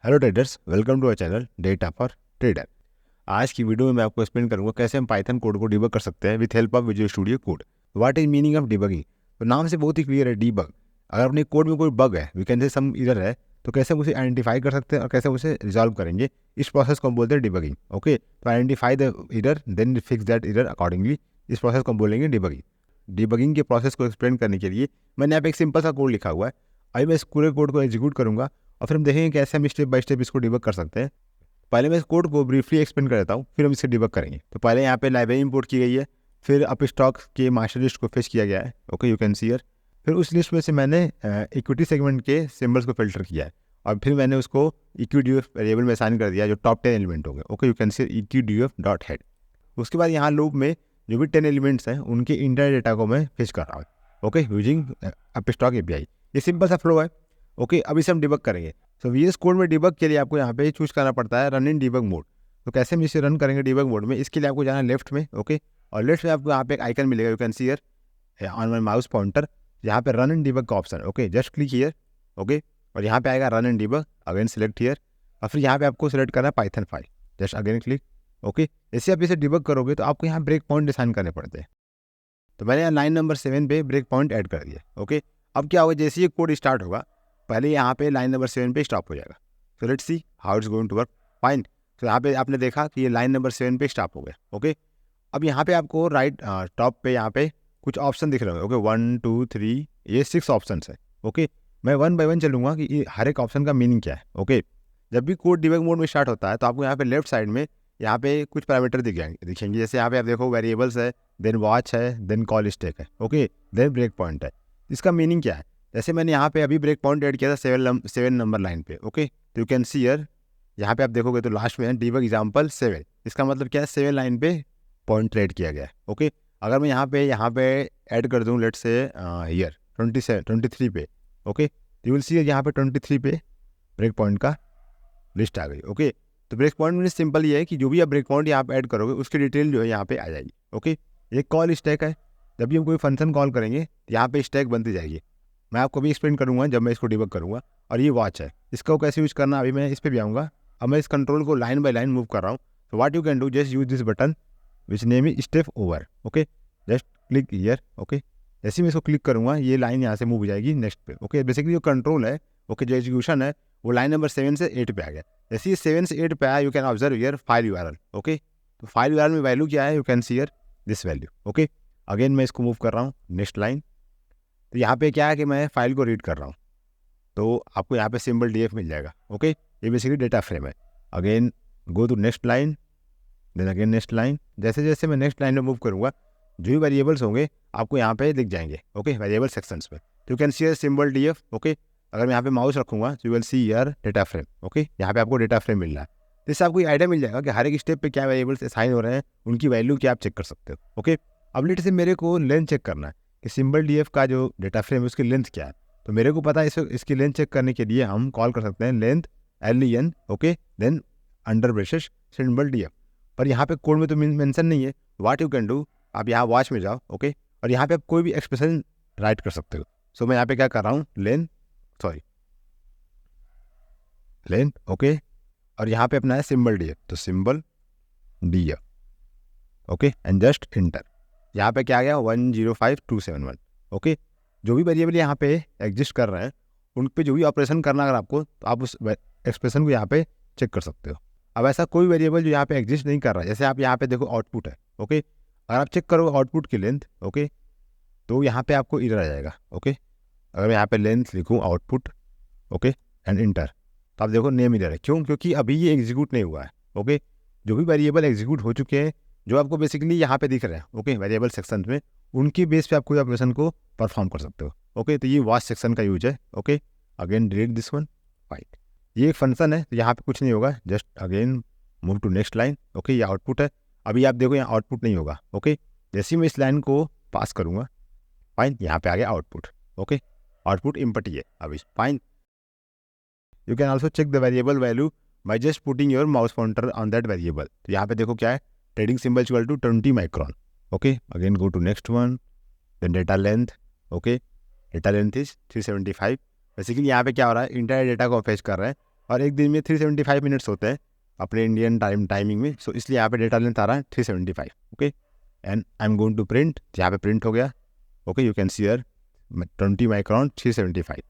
Hello traders, welcome to our channel data for trader. आज की video में मैं आपको एक्सप्लेन करूंगा कैसे हम पाइथन कोड को डिबग कर सकते हैं with help of visual studio code. What is meaning of debugging? तो नाम से बहुत ही क्लियर है, डिबग। अगर अपने कोड में कोई बग है, we can say some error है, तो कैसे हम उसे आइडेंटिफाई कर सकते हैं और कैसे हम उसे रिजॉल्व करेंगे, इस प्रोसेस को हम बोलते हैं डिबगिंग। ओके, तो identify the error then fix that error accordingly, इस प्रोसेस को हम बोलेंगे डिबगिंग। डिबगिंग के प्रोसेस को एक्सप्लेन करने के लिए मैंने यहाँ पे एक सिंपल सा कोड लिखा हुआ है। अभी मैं इस पूरे कोड को एग्जीक्यूट करूंगा और फिर हम देखेंगे कैसे हम स्टेप बाय स्टेप इसको डिबग कर सकते हैं। पहले मैं इस कोड को ब्रीफली एक्सप्लेन कर देता हूँ, फिर हम इसे डिबग करेंगे। तो पहले यहाँ पे लाइब्रेरी इंपोर्ट की गई है, फिर अप स्टॉक के मास्टर लिस्ट को फिश किया गया है। Okay, you can see here. फिर उस लिस्ट में से मैंने इक्विटी सेगमेंट के सिंबल्स को फिल्टर किया है और फिर मैंने उसको EQDF वेरिएबल में असाइन कर दिया जो टॉप 10 एलिमेंट होंगे। Okay, you can C EQDF dot head. उसके बाद यहाँ लूप में जो भी 10 एलिमेंट्स हैं उनके इंटर डेटा को मैं फिश कर रहा हूँ। Okay, using up stock API। ये सिंपल सा फ्लो है। ओके, अब इसे हम डिबग करेंगे। तो VS कोड में डिबग के लिए आपको यहाँ पे चूज करना पड़ता है रन इन डिबग मोड। तो कैसे हम इसे रन करेंगे डिबग मोड में, इसके लिए आपको जाना है लेफ्ट में। ओके, और लेफ्ट में आपको यहाँ पे एक आइकन मिलेगा, you can see here on my mouse pointer, यहाँ पे रन इन डिबग का ऑप्शन है। Okay, just click here. Okay, और यहाँ पे आएगा run in debug, again select here और फिर यहाँ पे आपको सिलेक्ट करना है Python file, just again click. Okay, जैसे आप इसे डिबग करोगे तो आपको यहाँ ब्रेक पॉइंट डिसाइन करने पड़ते हैं। तो मैंने यहाँ लाइन नंबर 7 पे ब्रेक पॉइंट ऐड कर दिया। ओके, अब क्या होगा, जैसे ही कोड स्टार्ट होगा पहले यहाँ पे लाइन नंबर 7 पे स्टॉप हो जाएगा। So let's see how it's going to work. Fine, तो यहाँ पे आपने देखा कि ये लाइन नंबर 7 पे स्टॉप हो गया। ओके, अब यहाँ पे आपको राइट टॉप पे यहाँ पे कुछ ऑप्शन दिख रहे होंगे। ओके, 1 2 3 ये 6 ऑप्शन है। ओके, मैं वन बाय वन चलूंगा कि ये हर एक ऑप्शन का मीनिंग क्या है। ओके, जब भी कोड डिबग मोड में स्टार्ट होता है तो आपको यहाँ पे लेफ्ट साइड में यहाँ पे कुछ पैरामीटर दिखेंगे। जैसे यहाँ पे आप देखो वेरिएबल्स है, देन वॉच है, देन कॉल स्टेक है। ओके, देन ब्रेक पॉइंट है। इसका मीनिंग क्या है? जैसे मैंने यहाँ पे अभी ब्रेक पॉइंट ऐड किया था 7 नंबर लाइन पे। ओके, तो यू कैन सी हियर, यहाँ पे आप देखोगे तो लास्ट में है डिबग एग्जाम्पल 7। इसका मतलब क्या है, 7 लाइन पे पॉइंट ऐड किया गया है। ओके, अगर मैं यहाँ पे ऐड कर दूँ लेट से हियर 23 पे। ओके, यू विल सी यहाँ पे 23 पे ब्रेक पॉइंट का लिस्ट आ गई। ओके, तो ब्रेक पॉइंट में सिंपल ये है कि जो भी आप ब्रेक पॉइंट यहाँ पे ऐड करोगे उसकी डिटेल जो है यहाँ पे आ जाएगी। ओके, एक कॉल स्टैक है, जब भी हम कोई फंक्शन कॉल करेंगे तो यहाँ पे स्टैक बनती जाएगी। मैं आपको भी एक्सप्लेन करूँगा जब मैं इसको डिबग करूँगा। और ये वॉच है, इसको कैसे यूज करना अभी मैं इस पर भी आऊँगा। अब मैं इस कंट्रोल को लाइन बाय लाइन मूव कर रहा हूँ। तो what you can do, just use this button which name is step over. Okay, just click here. Okay, जैसे मैं इसको क्लिक करूँगा ये लाइन यहाँ से मूव हो जाएगी नेक्स्ट पे। ओके, बेसिकली जो कंट्रोल है, ओके, जो एग्जीक्यूशन है वो लाइन नंबर 7 से 8 पे आ गया। जैसे ये 7 से 8 पे आया, you can observe here file URL। Okay, तो फाइल URL में वैल्यू क्या है, you can see here this value. Okay, again मैं इसको मूव कर रहा हूँ नेक्स्ट लाइन। तो यहाँ पे क्या है कि मैं फाइल को रीड कर रहा हूँ, तो आपको यहाँ पे सिंबल DF मिल जाएगा। ओके, ये बेसिकली डेटा फ्रेम है। Again go to next line, then again next line. जैसे जैसे मैं नेक्स्ट लाइन में मूव करूँगा जो भी वेरिएबल्स होंगे आपको यहाँ पे दिख जाएंगे। ओके, वेरिएबल सेक्शंस में you can C symbol DF। Okay, अगर मैं यहाँ पे माउस रखूँगा तो you will see here data frame. Okay, यहाँ पे आपको डेटा फ्रेम मिल रहा है। तो इससे आपको आइडिया मिल जाएगा कि हर एक स्टेप पे क्या वेरिएबल्स असाइन हो रहे हैं, उनकी वैल्यू क्या आप चेक कर सकते हो। ओके, अब लेट से मेरे को लेंथ चेक करना है कि सिंबल DF का जो डेटा फ्रेम है उसकी लेंथ क्या है। तो मेरे को पता है इसकी लेंथ चेक करने के लिए हम कॉल कर सकते हैं length LEN। Okay, then under braces symbol DF। पर यहाँ पे कोड में तो मेंशन नहीं है। व्हाट यू कैन डू, आप यहाँ वॉच में जाओ। ओके, और यहाँ पे आप कोई भी एक्सप्रेशन राइट कर सकते हो। सो मैं यहाँ पे क्या कर रहा हूँ, लेन। ओके, और यहाँ पे अपना है सिंबल DF, तो symbol DF। Okay, and just inter. यहाँ पे क्या आ गया 105271। ओके, जो भी वेरिएबल यहाँ पे एग्जिस्ट कर रहे हैं उन पे जो भी ऑपरेशन करना अगर आपको, तो आप उस एक्सप्रेशन को यहाँ पे चेक कर सकते हो। अब ऐसा कोई वेरिएबल जो यहाँ पे एग्जिस्ट नहीं कर रहा है, जैसे आप यहाँ पे देखो आउटपुट है। ओके, अगर आप चेक करोगे आउटपुट की लेंथ, ओके, तो यहाँ पे आपको एरर आ जाएगा। ओके, अगर मैं यहाँ पे लेंथ लिखूँ आउटपुट, ओके, एंड इंटर, तो आप देखो नेम एरर है। क्यों? क्योंकि अभी ये एग्जीक्यूट नहीं हुआ है। ओके, जो भी वेरिएबल एग्जीक्यूट हो चुके हैं जो आपको बेसिकली यहाँ पे दिख रहे हैं, ओके, वेरिएबल सेक्शन में, उनकी बेस पे आप कोई ऑपरेशन को परफॉर्म कर सकते हो। ओके, तो ये वॉच सेक्शन का यूज है। Okay, again delete this one. Fight, ये एक फंक्शन है, तो यहाँ पे कुछ नहीं होगा, just again move to next line. Okay, ये आउटपुट है। अभी आप देखो यहाँ आउटपुट नहीं होगा। ओके, जैसे ही मैं इस लाइन को पास करूँगा, फाइन, यहाँ पे आ गया आउटपुट। ओके, आउटपुट इम्पटी है अभी। Fine, you can also check the variable value by just putting your mouse pointer on that variable. तो यहाँ पे देखो क्या है, trading symbol equal to 20 micron. Okay, again go to next one, then data length. Okay, data length is 375। Basically यहाँ पे क्या हो रहा है, इंटायर डेटा को फेच कर रहे हैं और एक दिन में 375 मिनट्स होते हैं अपने इंडियन टाइमिंग में। सो इसलिए यहाँ पे डेटा लेंथ आ रहा है 375। Okay, and I am going to print, यहाँ पे प्रिंट हो गया। Okay, you can see here 20 micron 375।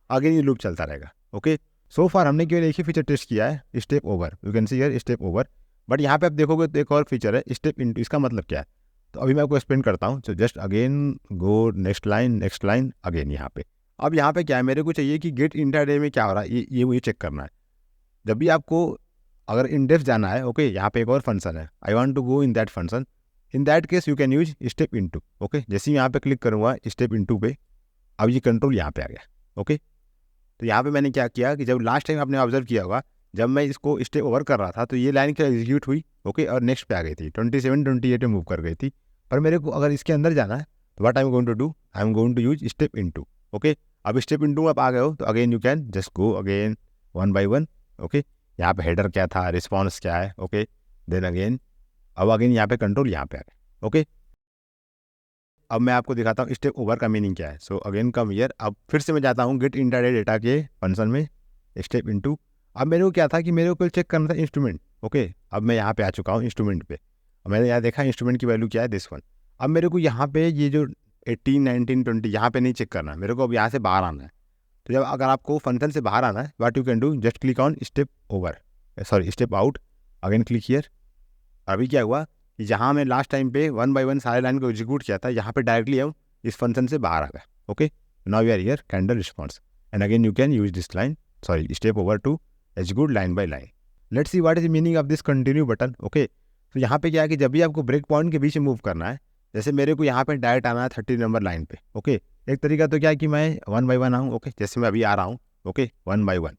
अगेन ये लूप चलता रहेगा। ओके, सो फार हमने केवल एक ही फीचर टेस्ट किया है, step over. You can see here step over. But यहाँ पे आप देखोगे तो एक और फीचर है स्टेप इनटू। इसका मतलब क्या है, तो अभी मैं आपको एक्सप्लेन करता हूँ। So just again go next line again यहाँ पे। अब यहाँ पे क्या है, मेरे को चाहिए कि गेट इंटरडे में क्या हो रहा है, ये मुझे चेक करना है। जब भी आपको अगर इन डेप्थ जाना है, ओके, यहाँ पे एक और फंक्शन है, I want to go in that function. In that case you can use step into. Okay, जैसे ही यहाँ पे क्लिक करूँगा स्टेप इनटू पे, अब ये कंट्रोल यहाँ पे आ गया। ओके, तो यहाँ पे मैंने क्या किया कि जब लास्ट टाइम आपने ऑब्जर्व किया होगा, जब मैं इसको स्टेप ओवर कर रहा था तो ये लाइन क्या एग्जीक्यूट हुई। ओके, और नेक्स्ट पे आ गई थी 27 28 में मूव कर गई थी। पर मेरे को अगर इसके अंदर जाना है तो what I am going to do, I am going to use step into. Okay, अब स्टेप इनटू आप आ गए हो तो again you can just go again one by one. Okay, यहाँ पे हेडर क्या था, रिस्पॉन्स क्या है। ओके, देन अगेन अब अगेन यहाँ पे कंट्रोल यहाँ पे आ गया। ओके, अब मैं आपको दिखाता हूँ स्टेप ओवर का मीनिंग क्या है। So again come here. अब फिर से मैं जाता हूँ गेट इंटरडे डेटा के फंक्शन में, स्टेप इनटू। अब मेरे को क्या था कि मेरे को चेक करना था इंस्ट्रूमेंट। ओके, अब मैं यहाँ पे आ चुका हूँ इंस्ट्रूमेंट पे। अब मैंने यहाँ देखा इंस्ट्रूमेंट की वैल्यू क्या है, दिस वन। अब मेरे को यहाँ पे ये जो 18 19 20 यहाँ पे नहीं चेक करना है, मेरे को अब यहाँ से बाहर आना है। तो जब अगर आपको फंक्शन से बाहर आना है, what you can do, just click on step over, sorry step out, again click here. अभी क्या हुआ कि जहाँ मैं लास्ट टाइम पे वन बाय वन सारे लाइन को एग्जीक्यूट किया था, यहाँ पे डायरेक्टली हम इस फंक्शन से बाहर आ गए। Okay, now we are here candle response and again you can use this line, sorry step over to execute line by line. Let's see what is the meaning of this continue button. Okay, तो यहाँ पे क्या है कि जब भी आपको break point के बीच में मूव करना है, जैसे मेरे को यहाँ पे डायरेक्ट आना है 30 नंबर लाइन पे। ओके, एक तरीका तो क्या है कि मैं वन बाय वन आऊँ। ओके, जैसे मैं अभी आ रहा हूँ। Okay, one by one.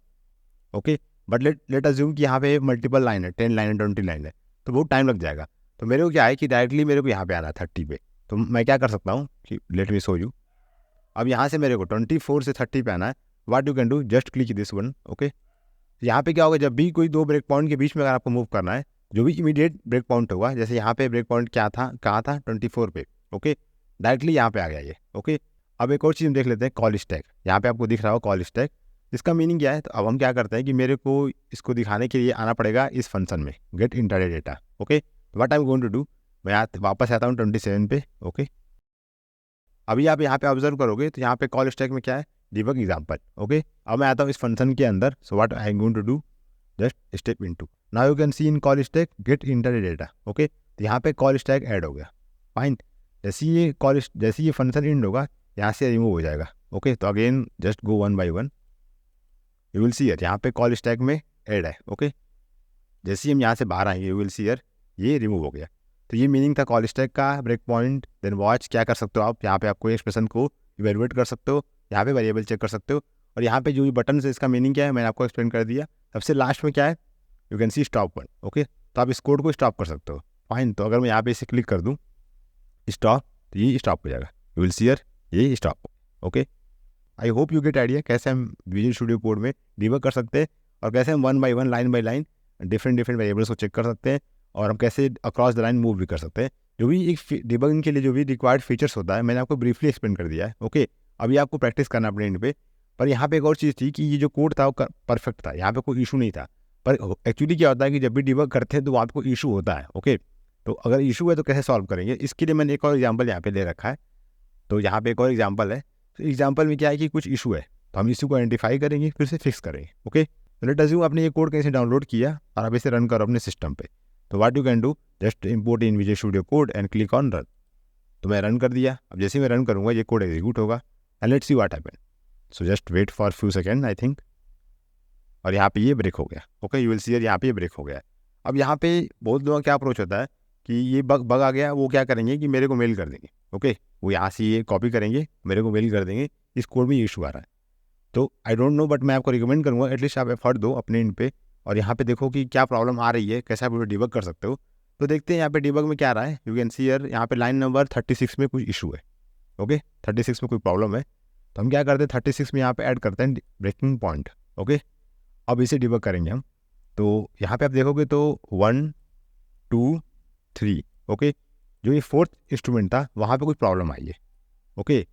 Okay, but let assume कि यहाँ पे मल्टीपल लाइन है, 10 लाइन है, 20 लाइन है, तो बहुत टाइम लग जाएगा। तो मेरे को क्या है कि डायरेक्टली मेरे को यहाँ पे आना है 30 पे। तो मैं क्या कर सकता हूँ कि लेट मी शो यू। अब यहाँ से मेरे को 24 से 30 पे आना है। What you can do, just click this one. Okay, यहाँ पे क्या होगा, जब भी कोई दो ब्रेक पॉइंट के बीच में अगर आपको मूव करना है, जो भी इमीडिएट ब्रेक पॉइंट होगा, जैसे यहाँ पे ब्रेक पॉइंट क्या था, कहाँ था, 24 पे। ओके, डायरेक्टली यहाँ पे आ गया ये। ओके, अब एक और चीज़ देख लेते हैं, कॉल स्टैक। यहाँ पे आपको दिख रहा हो कॉल स्टैक, इसका मीनिंग क्या है। तो अब हम क्या करते हैं कि मेरे को इसको दिखाने के लिए आना पड़ेगा इस फंक्शन में, get intraday data. Okay, what I am going to do, मैं वापस आता हूँ 27 पे। ओके, अभी आप यहाँ पे ऑब्जर्व करोगे तो यहाँ पे कॉल स्टैक में क्या है, डिबग एग्जाम्पल। ओके, अब मैं आता हूँ इस फंक्शन के अंदर। So what I am going to do, just step into. Now you can see in call stack get intraday data. Okay, तो यहाँ पे कॉल स्टैक ऐड हो गया। फाइन, जैसे ये फंक्शन इंड होगा, यहाँ से रिमूव हो जाएगा। ओके, तो again just go one by one, you will see here यहाँ पे कॉल स्टैक में ऐड है। ओके, जैसे ही हम यहाँ से बाहर आएंगे यू विल सी हियर ये रिमूव हो गया। तो ये मीनिंग था कॉल स्टैक का, ब्रेक पॉइंट। देन वॉच क्या कर सकते हो आप, यहाँ पे आपको एक्सप्रेशन को इवेलुएट कर सकते हो, यहाँ पे वेरिएबल चेक कर सकते हो। और यहाँ पे जो भी बटन है इसका मीनिंग क्या है मैंने आपको एक्सप्लेन कर दिया। सबसे लास्ट में क्या है, you can C stop one. Okay, तो आप इस कोड को स्टॉप कर सकते हो। फाइन, तो अगर मैं यहाँ पे इसे क्लिक कर दूँ स्टॉप, तो ये स्टॉप हो जाएगा। यू विल सी हियर ये stop. Okay, I hope you get idea कैसे हम विजुअल स्टूडियो कोड में डिबग कर सकते हैं, और कैसे हम one by one, line by line different variables को चेक कर सकते हैं, और हम कैसे अक्रॉस द लाइन मूव भी कर सकते हैं। जो भी एक डिबगिंग के लिए जो भी रिक्वायर्ड फीचर्स होता है मैंने आपको ब्रीफली एक्सप्लेन कर दिया है। ओके, अभी आपको प्रैक्टिस करना अपने एंड पे। पर यहाँ पे एक और चीज़ थी कि ये जो कोड था वो परफेक्ट था, यहाँ पे कोई इशू नहीं था। पर एक्चुअली क्या होता है कि जब भी डिबग करते हैं तो आपको इशू होता है। ओके, तो अगर इशू है तो कैसे सॉल्व करेंगे, इसके लिए मैंने एक और एग्जाम्पल यहाँ पे ले रखा है। तो यहाँ पे एक और एग्जाम्पल है। तो एग्जाम्पल में क्या है कि कुछ इशू है, तो हम इशू को आइडेंटिफाई करेंगे, फिर से फिक्स करेंगे। ओके, तो लेट अज्यूम आपने ये कोड कैसे डाउनलोड किया और आप इसे रन करो अपने सिस्टम पे। तो what you can do, just import in visual studio code and click on run. तो मैं रन कर दिया। अब जैसे मैं रन करूँगा ये कोड एग्जीक्यूट होगा and let's see what happen. So just wait for few second I think, और यहाँ पे ये ब्रेक हो गया। ओके, यू विल सी यहाँ पे ये ब्रेक हो गया। अब यहाँ पे बहुत लोगों का क्या अप्रोच होता है कि ये बग आ गया, वो क्या करेंगे कि मेरे को मेल कर देंगे। ओके, वो यहाँ से ये कॉपी करेंगे, मेरे को मेल कर देंगे इस कोड में इशू आ रहा है। तो आई डोंट नो, बट मैं आपको रिकमेंड करूँगा एटलीस्ट आप एफर्ट दो अपने इन पे, और यहाँ पे देखो कि क्या प्रॉब्लम आ रही है, कैसे आप डिबग कर सकते हो। तो देखते हैं यहाँ पे डिबग में क्या आ रहा है। यू कैन सी हियर यहाँ पे लाइन नंबर 36 में कुछ इशू है। ओके, 36 में कोई प्रॉब्लम है। तो हम क्या करते हैं 36 में यहाँ पे ऐड करते हैं ब्रेकिंग पॉइंट। ओके, अब इसे डिबग करेंगे हम। तो यहाँ पे आप देखोगे तो 1 2 3। ओके, जो ये फोर्थ इंस्ट्रूमेंट था वहाँ पे कुछ प्रॉब्लम आई है। ओके,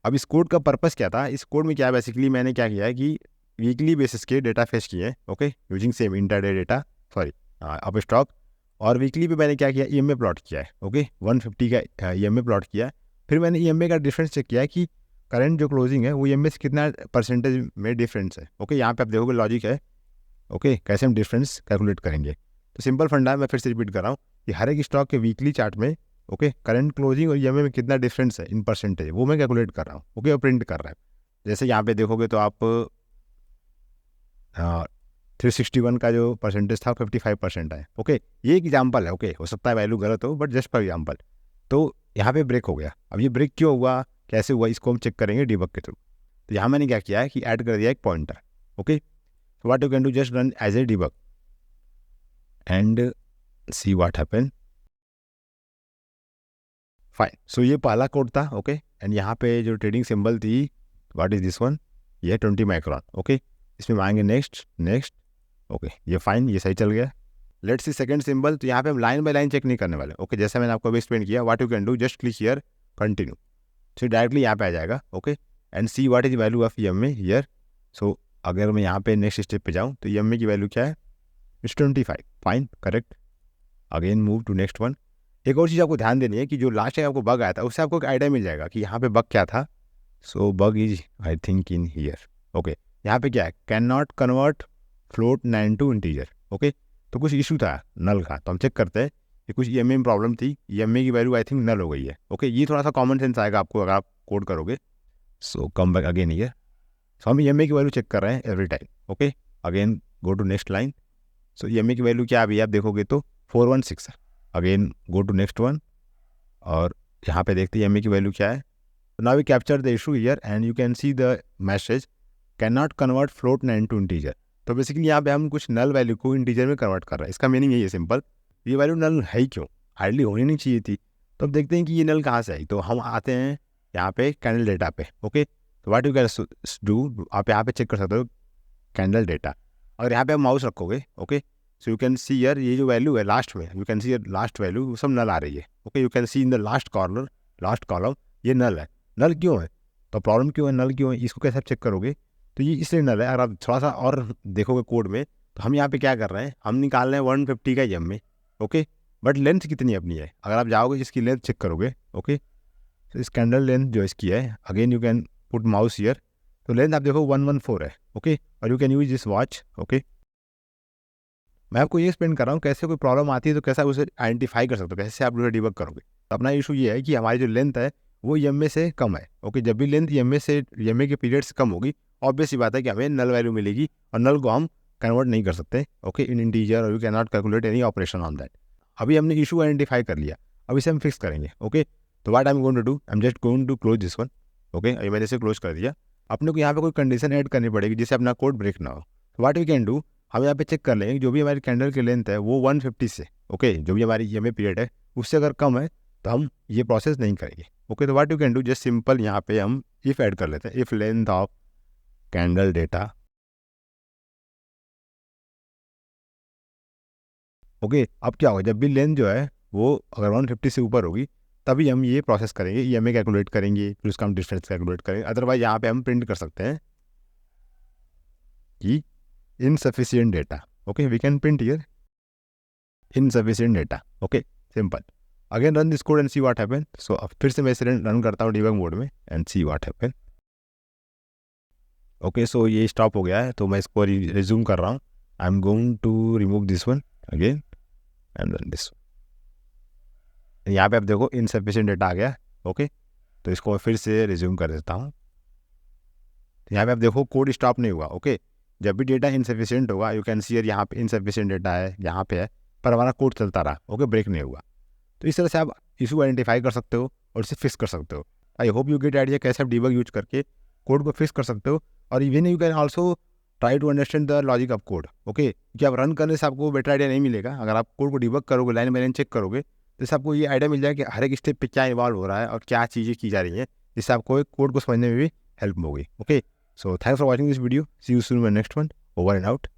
अब इस कोड का पर्पस क्या था, इस कोड में क्या है बेसिकली मैंने क्या किया है कि वीकली बेसिस के डेटा फेच किए हैं, okay, using same intraday data, sorry up stock. और वीकली पे मैंने क्या किया, ईएमए प्लॉट किया है, ओके, 150 का ईएमए प्लॉट किया है। फिर मैंने ईएमए का डिफरेंस चेक किया है कि करंट जो क्लोजिंग है वो ईएमए से कितना परसेंटेज में डिफरेंस है, ओके। यहाँ पे आप देखोगे लॉजिक है, ओके, कैसे हम डिफरेंस कैलकुलेट करेंगे। तो सिंपल फंडा है, मैं फिर से रिपीट कर रहा हूँ कि हर एक स्टॉक के वीकली चार्ट में, ओके, करंट क्लोजिंग और ईएमए में कितना डिफरेंस है इन परसेंटेज, वो मैं कैलकुलेट कर रहा हूँ, ओके, और प्रिंट कर रहा है। जैसे यहाँ पे देखोगे तो आप 361 का जो परसेंटेज था 55% है, ओके। ये एक एग्जाम्पल है, ओके, हो सकता है वैल्यू गलत हो, बट जस्ट फॉर एग्जाम्पल। तो यहाँ पे ब्रेक हो गया। अब ये ब्रेक क्यों हुआ, कैसे हुआ, इसको हम चेक करेंगे डिबग के थ्रू। तो यहाँ मैंने क्या किया है कि ऐड कर दिया एक pointer, okay. What you can do, just run as a debug and see what happen. Fine, so ये पहला कोड था, ओके। एंड यहाँ पे जो ट्रेडिंग सिंबल थी, व्हाट इज दिस वन, ये 20 माइक्रोन, ओके। इसमें आएंगे नेक्स्ट नेक्स्ट, ओके, ये फाइन, ये सही चल गया। Let's see second symbol. तो यहाँ पे हम लाइन बाय लाइन चेक नहीं करने वाले, ओके। जैसे मैंने आपको अभी एक्सप्लेन किया, what you can do, just click here continue, so directly यहाँ पे आ जाएगा, okay. And see what is value of EMA here. So अगर मैं यहाँ पे नेक्स्ट स्टेप पे जाऊँ तो ईएमए की वैल्यू क्या है, it's 25, fine, correct. Again move to next one. एक और चीज़ आपको ध्यान देनी है कि जो लास्ट टाइम आपको बग आया था उससे आपको एक आइडिया मिल जाएगा कि यहाँ पे बग क्या था। So bug is I think in here, okay. यहाँ पे क्या है, can not convert float 9 to integer, okay. तो कुछ इशू था नल का, तो हम चेक करते हैं कि कुछ ईएमए में प्रॉब्लम थी, ईएमए की वैल्यू आई थिंक नल हो गई है, ओके। ये थोड़ा सा कॉमन सेंस आएगा आपको अगर आप कोड करोगे। So come back again here. So हम ईएमए की वैल्यू चेक कर रहे हैं every time, okay. Again go to next line. So EMA की वैल्यू क्या अभी आप देखोगे तो 416 है। Again go to next one और यहाँ पे देखते हैं ईएमए की वैल्यू क्या है। Now we capture the issue here and you can see the message can not convert float 9 to integer. तो बेसिकली यहाँ पे हम कुछ नल वैल्यू को इंटीजर में कन्वर्ट कर रहे हैं। इसका मीनिंग यही है सिंपल, ये वैल्यू नल है ही क्यों, हार्डली होनी नहीं चाहिए थी। तो अब देखते हैं कि ये नल कहाँ से आई। तो हम आते हैं यहाँ पे कैंडल डेटा पे, ओके। तो व्हाट यू कैन डू, आप यहाँ पे चेक कर सकते हो कैंडल डेटा। अगर यहाँ पे आप माउस रखोगे, okay, so you can see here ये जो वैल्यू है लास्ट में, you can C last value सब नल आ रही है, okay. You can see in the last corner, last column, ये नल है। नल क्यों है, तो प्रॉब्लम क्यों है, नल क्यों है, इसको कैसे आप चेक करोगे। तो ये इसलिए नल है। अगर आप थोड़ा सा और देखोगे कोड में, तो हम यहाँ पे क्या कर रहे हैं, हम निकाल रहे हैं 150 का ईएमए, ओके। बट लेंथ कितनी अपनी है, अगर आप जाओगे इसकी लेंथ चेक करोगे, ओके। तो इस कैंडल लेंथ जो इसकी है, again you can put mouse here, तो लेंथ आप देखो 114 है, ओके। और you can use this watch, okay. मैं आपको ये एक्सप्लेन कर रहा हूँ कैसे कोई प्रॉब्लम आती है तो कैसे आप उसे आइडेंटिफाई कर सकते हो, कैसे आप उसे डिबग करोगे। तो अपना इशू ये है कि हमारी जो लेंथ है वो ईएमए से कम है, ओके। जब भी लेंथ ईएमए के पीरियड से कम होगी, ऑब्वियस ही बात है कि हमें नल वैल्यू मिलेगी, और नल को हम कन्वर्ट नहीं कर सकते, ओके, इन इंटीजर, और you can not calculate any operation on that. अभी हमने इशू आइडेंटिफाई कर लिया, अब इसे हम फिक्स करेंगे, ओके। तो what I am going to do, I am just going to close this one, okay. अभी मैंने इसे क्लोज कर दिया। अपने को यहाँ पे कोई कंडीशन ऐड करनी पड़ेगी जिससे अपना कोड ब्रेक ना हो। व्हाट वी कैन डू, हम यहाँ पे चेक कर लेंगे जो भी हमारी कैंडल की लेंथ है वो 150 से, ओके, जो भी हमारी ईएमए पीरियड है उससे अगर कम है तो हम ये प्रोसेस नहीं करेंगे, ओके। तो what you can do, just simple यहाँ पे हम इफ ऐड कर लेते हैं, if length of candle data, okay. अब क्या होगा, जब भी लेंथ जो है वो अगर 150 से ऊपर होगी तभी हम ये प्रोसेस करेंगे, ईएमए कैलकुलेट करेंगे, फिर उसका हम डिफरेंस कैलकुलेट करेंगे। अदरवाइज यहाँ पे हम प्रिंट कर सकते हैं कि insufficient data, okay, we can print here insufficient data, okay, simple. Again run this code and see what happen. So अब फिर से मैं इसे रन करता हूँ डिबग मोड में and see what happen. okay, so ये स्टॉप हो गया है, तो मैं इसको रिज्यूम कर रहा हूँ। I am going to remove this one again and run this one. यहाँ पे आप देखो insufficient data आ गया, ओके। तो इसको फिर से रिज्यूम कर देता हूँ। यहाँ पे आप देखो कोड स्टॉप नहीं हुआ, ओके। जब भी डेटा इनसफिशिएंट होगा, यू कैन सी यहाँ पे इनसफिशिएंट डेटा है, यहाँ पे है, पर हमारा कोड चलता रहा, ओके, ब्रेक नहीं हुआ। तो इस तरह से आप इशू आइडेंटिफाई कर सकते हो और इसे फिक्स कर सकते हो। I hope you get idea कैसे आप डिबग यूज करके कोड को फिक्स कर सकते हो। और even you can also try to understand the logic of code, okay. कि आप रन करने से आपको बेटर आइडिया नहीं मिलेगा। अगर आप कोड को डिबग करोगे, लाइन बाई लाइन चेक करोगे, तो इससे आपको ये आइडिया मिल जाएगा कि हर एक स्टेप पे क्या इन्वॉल्व हो रहा है और क्या चीज़ें की जा रही हैं, जिससे आपको कोड को समझने में भी हेल्प होगी, okay. So thanks for watching this video. See you soon in my next one. Over and out.